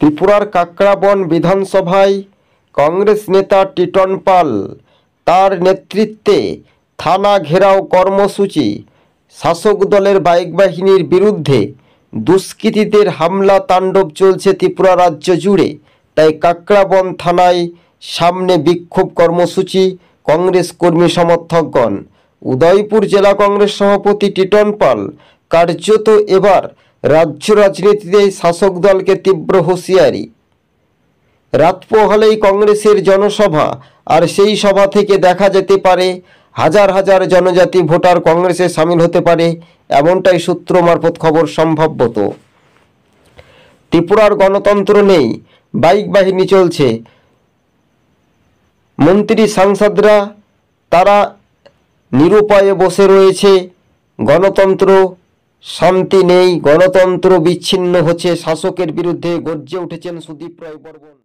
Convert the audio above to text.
ত্রিপুরার কাকড়াবন বিধানসভায় কংগ্রেস নেতা টিটন পাল তার নেতৃত্বে থানা ঘেরাও কর্মসূচি। শাসক দলের বাইক বাহিনীর বিরুদ্ধে দুষ্কৃতীদের হামলা তাণ্ডব চলছে ত্রিপুরা রাজ্য জুড়ে। তাই কাকড়াবন থানায় সামনে বিক্ষোভ কর্মসূচি কংগ্রেস কর্মী সমর্থকগণ। উদয়পুর জেলা কংগ্রেস সভাপতি টিটন পাল কার্যত এবার রাজ্য রাজনীতিতে শাসক দলকে তীব্র হুঁশিয়ারি। রাত পোহালেই কংগ্রেসের জনসভা, আর সেই সভা থেকে দেখা যেতে পারে হাজার হাজার জনজাতি ভোটার কংগ্রেসে সামিল হতে পারে, এমনটাই সূত্র মারফত খবর। সম্ভবত ত্রিপুরার গণতন্ত্র নেই, বাইক বাহিনী চলছে, মন্ত্রী সাংসদরা তারা নিরুপায়ে বসে রয়েছে। গণতন্ত্র শান্তি নেই, গণতন্ত্র বিচ্ছিন্ন হচ্ছে। শাসকের বিরুদ্ধে গর্জে উঠেছেন সুদীপ রায় বর্মন।